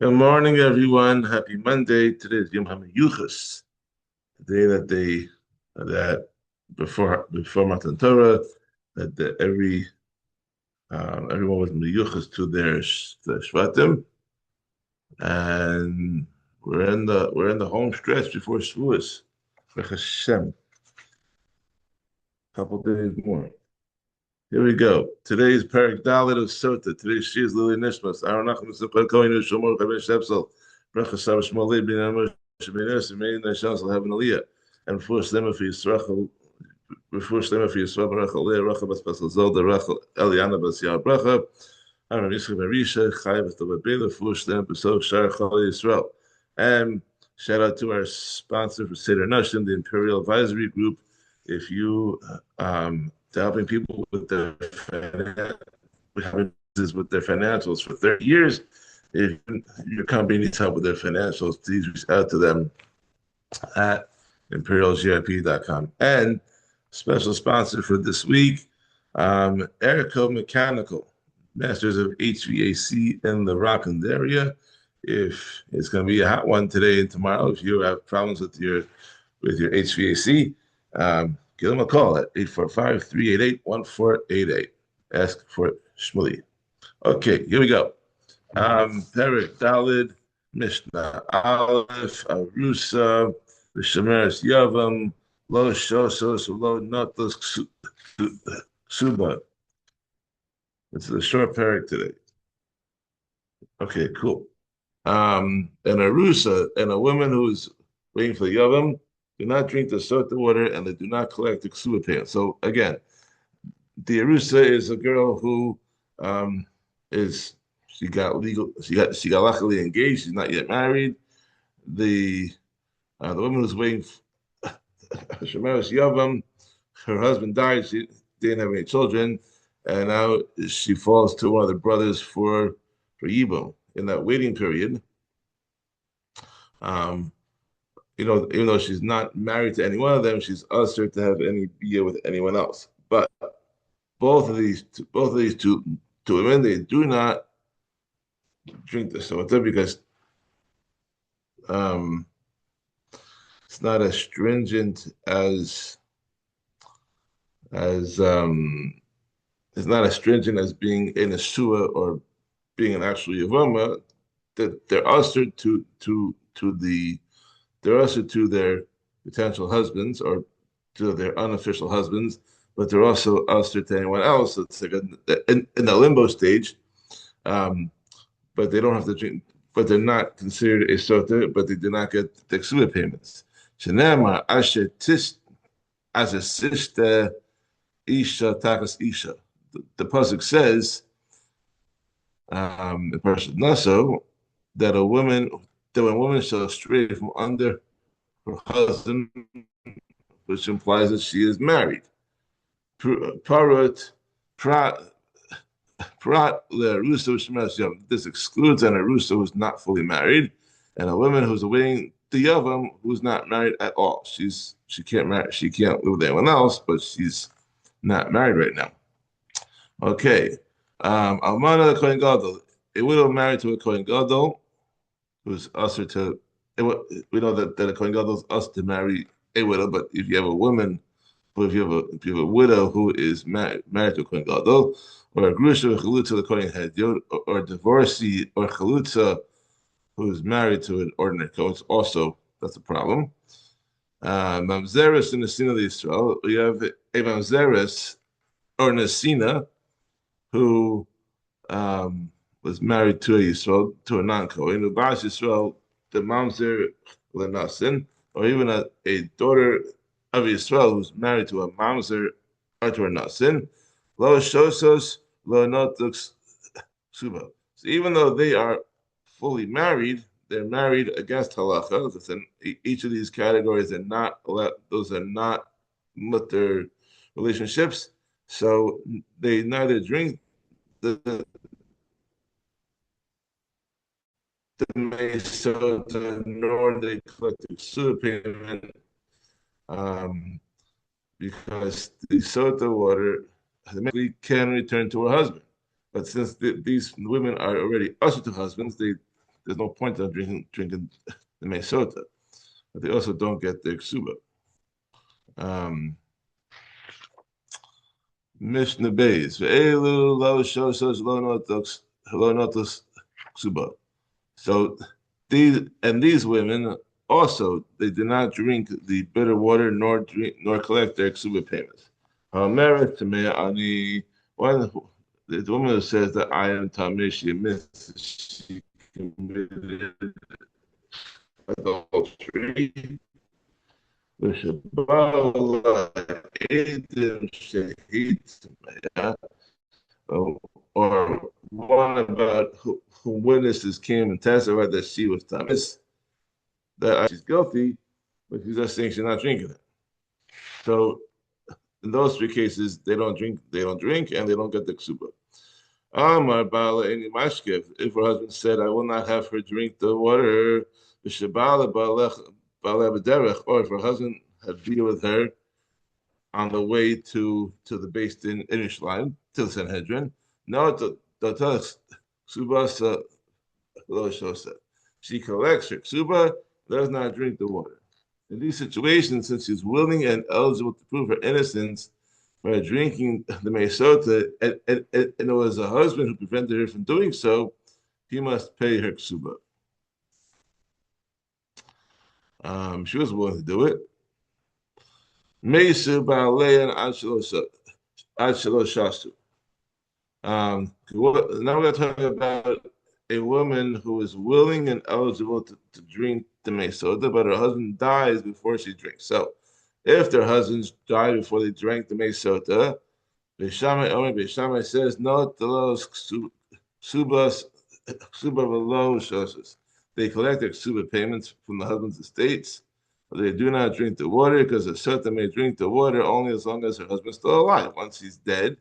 Good morning, everyone. Happy Monday. Today is Yom HaMiyuchas, the day that before Matan Torah, everyone was miyuchas to their shvatim, and we're in the home stretch before Shavuos. Baruch Hashem, couple days more. Here we go. Today's Perek Dalit of Sota. Today's shiur is Lili Nishmas. Aaron Nachman Sefad Kohen Shomor Chavesh Shepsel. Bracha Sar Shmolei Ben Amos Shebenes Mein Nashans will have an aliyah. And for Shlema for Yisrachel, before Shlema for Yisrael Bracha Aliyah Racha Bas Pasal Zol the Rachel Eliana Bas Yar Bracha. Aaron Yisrael Marisha Chayav Bas Tababela for Shlema Besok Shar Chal Yisrael. And shout out to our sponsor for Seder Nashim, the Imperial Advisory Group. If you to helping people with their financials for 30 years. If your company needs help with their financials, please reach out to them at imperialgrp.com. And special sponsor for this week, Erico Mechanical, Masters of HVAC in the Rockland area. If it's going to be a hot one today and tomorrow, if you have problems with your HVAC, give them a call at 845-388-1488. Ask for Shmuley. Okay, here we go. Perek Dalid, Mishnah Aleph, Arusa, Vishameres Yavam, Lo Shosos, Lo Notos Kesuba. It's a short Perek today. Okay, cool. And Arusa, and a woman who is waiting for the Yavam, do not drink the Sota water, and they do not collect the Kesuba payment. So again, the Arusa is a girl who she got luckily engaged. She's not yet married. The woman who's waiting, Shemeres Yavam, her husband died. She didn't have any children, and now she falls to one of the brothers for Yibum in that waiting period. Even though she's not married to any one of them, she's usher to have any beer with anyone else. But both of these two women, they do not drink the Sota because it's not as stringent as being in a shua or being an actual yavama. That they're usher they're also to their potential husbands or to their unofficial husbands, but they're also usher to anyone else. It's like in the limbo stage, but they don't have to drink. But they're not considered a sota, but they do not get the Kesuba payments. Shenema asher tis as a sister isha takas isha. The pasuk says in Parashat Naso that when a woman shall stray from under her husband, which implies that she is married. This excludes an Arusa who's not fully married, and a woman who's awaiting the Yavam who's not married at all. She can't live with anyone else, but she's not married right now. Okay. Almana the Kohen Gadol, a widow married to a Kohen Gadol, who's usher to. We know that a Kohen Gadol is usher to marry a widow, but if you have a woman, or if you have a widow who is married to a Kohen Gadol, or a grusha or chalutza the Kohen Hedyot, or a divorcee or chalutza who is married to an ordinary Kohen, that's a problem. Mamzeris and Nesina of Israel, we have a Mamzeris or Nesina who was married to a Yisrael, to a non-Kohen, Ubas Yisrael, the Mamzer Lenasin, or even a daughter of Yisrael who's married to a Mamzer or to a Nasin, Lo Shosos, Lo Notuk Suba. So even though they are fully married, they're married against halacha. Each of these categories are not those are not mutter relationships. So they neither drink the Sota nor they collect the Kesuba payment because the Sota water can return to her husband. But since these women are already usher to husbands, they there's no point in drinking the Sota. But they also don't get the Kesuba. Mishnah Beis. Ve'elu lo shosos lo notos Kesuba. So these women also they do not drink the bitter water nor collect their Kesuba payments. Merit to me ani one the woman who says that I am Tamir, she admits she committed adultery. V'shabala edim shehid tameh, or one about who witnesses came and testified that she was Tamis, that she's guilty, but she's just saying she's not drinking it. So in those three cases, they don't drink, and they don't get the Kesuba. Amar Bala any mashkev. If her husband said, "I will not have her drink the water," the Shabala Bala B'derech, or if her husband had deal with her on the way to the base in Yerushalayim to the Sanhedrin, no, the Kesuba lo shosa. She collects her Kesuba, does not drink the water. In these situations, since she's willing and eligible to prove her innocence by drinking the Sota, and it was a husband who prevented her from doing so, he must pay her Kesuba. She was willing to do it. Meisu ba'alein ad shelo shasu. Now we're going to talk about a woman who is willing and eligible to drink the Sota, but her husband dies before she drinks. So, if their husbands died before they drank the Sota, Beishamai says, no, subas below shoshes. They collect their Kesuba payments from the husband's estates, but they do not drink the water because the Sota may drink the water only as long as her husband's still alive. Once he's dead,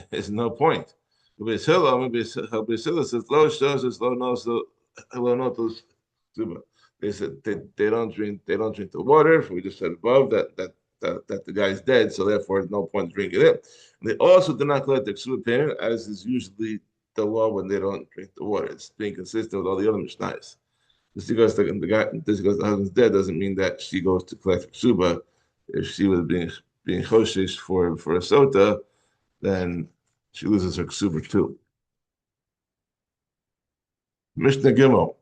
there's no point. Says, low shoshes, low notos Kesuba. They said they don't drink the water. We just said above that the guy's dead, so therefore there's no point in drinking it. And they also do not collect the Kesuba payment, as is usually the law when they don't drink the water. It's being consistent with all the other Mishnayos. Just because the husband's dead doesn't mean that she goes to collect Kesuba. If she was being choshesh for a Sota, then she loses her Kesuba too. Mishnah Gimel.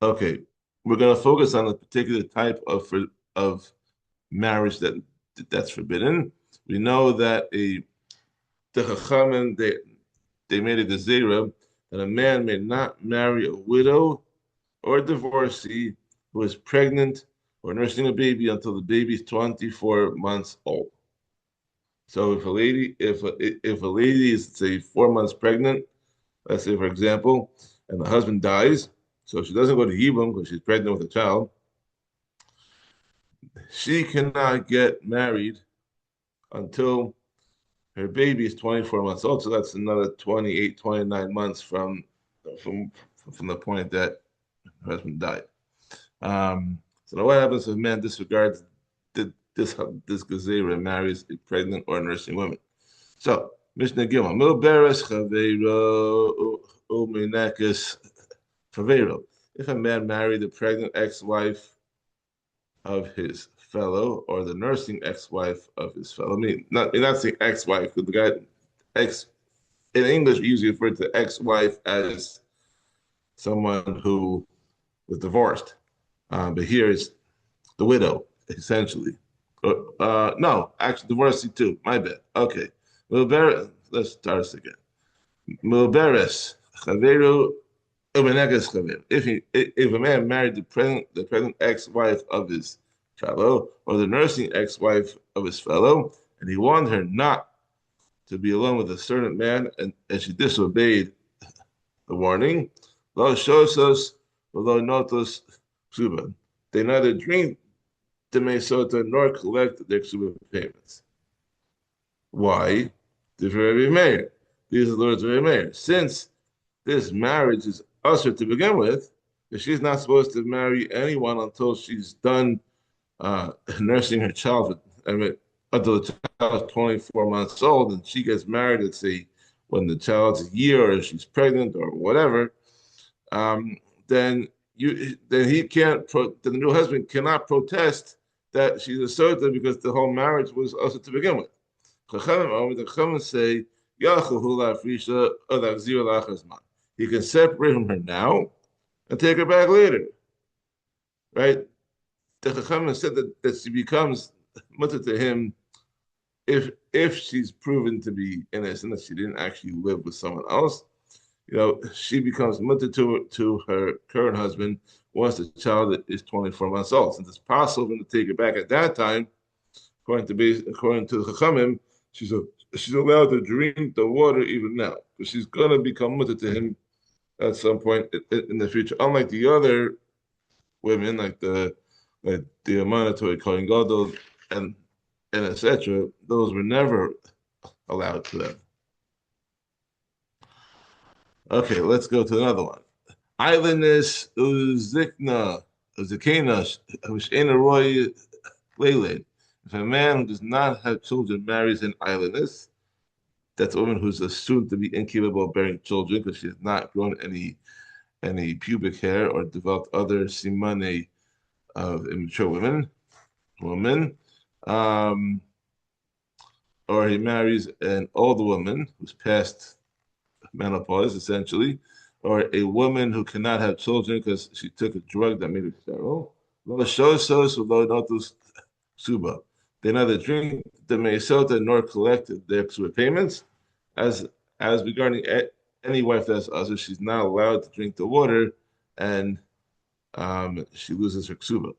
Okay, we're going to focus on a particular type of marriage that's forbidden. We know that the Chachamim they made a gezerah that a man may not marry a widow or a divorcee who is pregnant or nursing a baby until the baby is 24 months old. So if a lady is say 4 months pregnant, let's say for example, and the husband dies, so she doesn't go to Yibum because she's pregnant with a child, she cannot get married until her baby is 24 months old. So that's another 28, 29 months from the point that her husband died. So now what happens if a man disregards this gezerah and marries a pregnant or nursing woman? So Mishnah Gimel, Mil Beres Chaveiro Uminekis Chaveiro. If a man married the pregnant ex-wife of his fellow or the nursing ex-wife of his fellow, I mean, you're not saying ex-wife, because the guy in English we usually refer to ex-wife as someone who was divorced, but here it's the widow essentially. No, actually divorcee too. My bad. Okay, let's start this again. Milberes Chaveru. If a man married the pregnant ex-wife of his fellow or the nursing ex-wife of his fellow, and he warned her not to be alone with a certain man, and she disobeyed the warning, lo shosos lo notos Kesuba. They neither drink the Sota nor collect their Kesuba payments. Why? These are the words of Rabbi Meir. Since this marriage is usher to begin with, that she's not supposed to marry anyone until she's done nursing her child. until the child is 24 months old and she gets married, let's say when the child's a year or she's pregnant or whatever, um, then then he can't then the new husband cannot protest that she's a Sota because the whole marriage was also to begin with. The Chachamim say, he can separate from her now and take her back later. Right? The Chachamim said that she becomes mutter to him if she's proven to be innocent, that she didn't actually live with someone else, she becomes mutter to her current husband once the child is 24 months old. Since it's possible to take her back at that time, according to the Chachamim, she's allowed to drink the water even now because she's gonna become mutter to him at some point in the future. Unlike the other women, like the mandatory Kohanim Gadol and etc., those were never allowed to them. Okay, let's go to another one. Islandness uzikna uzikena hushena roy leiled. If a man who does not have children marries an islandess, that's a woman who's assumed to be incapable of bearing children because she has not grown any pubic hair or developed other simane of immature woman. Or he marries an older woman who's past menopause, essentially, or a woman who cannot have children because she took a drug that made her sterile. Suba. They neither drink the Sota nor collect their Kesuba payments. As regarding any wife that's also, she's not allowed to drink the water, and she loses her Kesuba.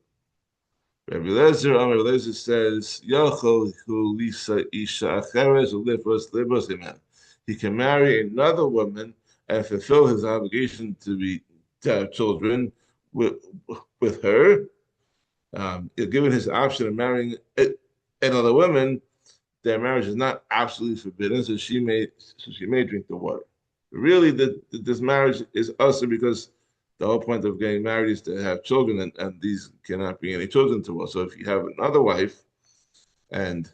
Rabbi Lezer says, "Yachol hu lisa isha acheres ulifos amen." He can marry another woman and fulfill his obligation to have children with her. Given his option of marrying another woman, their marriage is not absolutely forbidden, so she may drink the water. Really, this marriage is also because the whole point of getting married is to have children, and these cannot be any children to us. So if you have another wife, and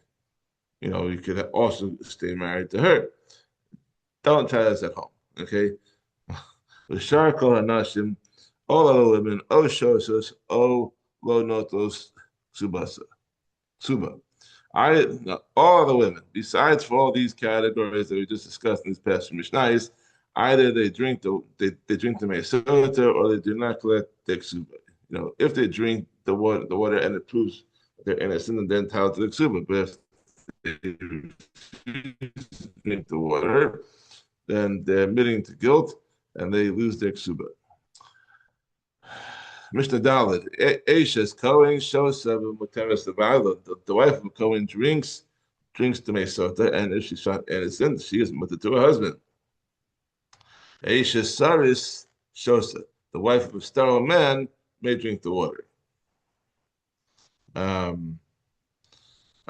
you could also stay married to her. Don't try this at home, okay? All other women, shosos, lo notos, subasa, suba. All other women, besides for all these categories that we just discussed in this past Mishnayos, either they drink the Sota or they do not collect the Kesuba. If they drink the water and it proves they're innocent, and then entitled to the Kesuba. But if they drink the water, then they're admitting to guilt and they lose their Kesuba. Mishnah Dalet, Eishes Kohen Shosa Muteres the wife of a Kohen drinks the Sota, and if she's found innocent, she is mutter to her husband. Eishes Saris Shosa, the wife of a sterile man, may drink the water.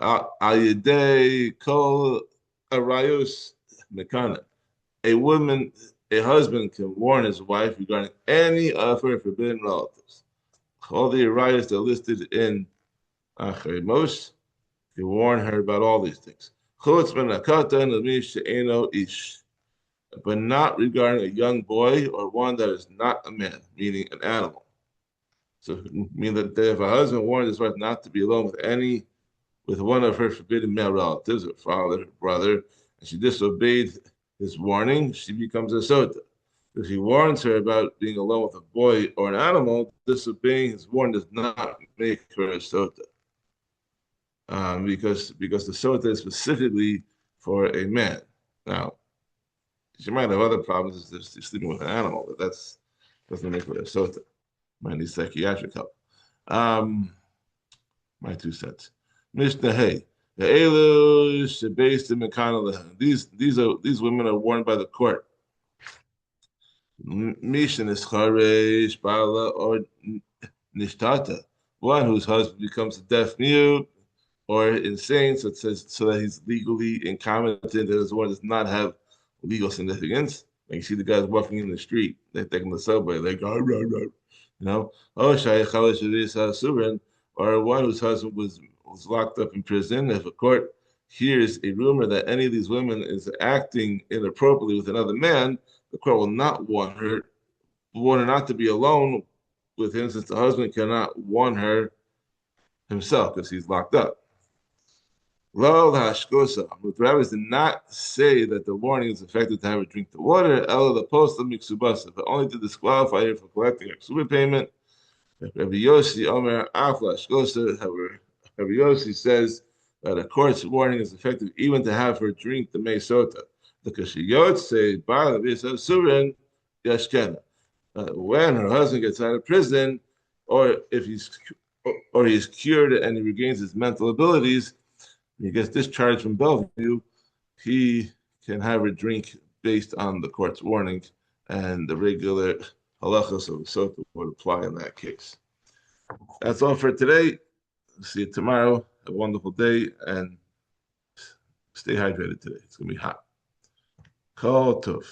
Ayidei Kol Arayus Mekana, a husband can warn his wife regarding any of her forbidden relatives. All the arayos that are listed in Achrimos, can warn her about all these things. But not regarding a young boy or one that is not a man, meaning an animal. So, meaning that if a husband warns his wife not to be alone with one of her forbidden male relatives, her father, her brother, and she disobeyed his warning, she becomes a Sota. If he warns her about being alone with a boy or an animal, disobeying his warning does not make her a Sota. Because the Sota is specifically for a man. Now, she might have other problems if she's sleeping with an animal, but that doesn't make her a Sota. Might need psychiatric help. My 2 cents. Mishnah Hey. These women are warned by the court. Mishan is charesh bala or nishtata, one whose husband becomes a deaf mute or insane, so that he's legally incompetent, and his word does not have legal significance. Like you see the guys walking in the street, they're taking the subway, like rah, rah, rah. Oh, or one whose husband who's locked up in prison, if a court hears a rumor that any of these women is acting inappropriately with another man, the court will not warn her not to be alone with him, since the husband cannot warn her himself because he's locked up. Lo hashkosa. But the rabbis did not say that the warning is effective to have her drink the water. Ella the post of miksubasa, but only to disqualify her for collecting a Kesuba payment. Rabbi Yossi Omer Afla Shkosa. However, Rabbi Yossi says that a court's warning is effective even to have her drink the Sota. The Kashiyot say Ba'al Surin Yashkena. When her husband gets out of prison, or if he's cured and he regains his mental abilities, he gets discharged from Bellevue, he can have a drink based on the court's warning, and the regular halachos of Sota would apply in that case. That's all for today. See you tomorrow. Have a wonderful day, and stay hydrated today. It's going to be hot. Kol tov.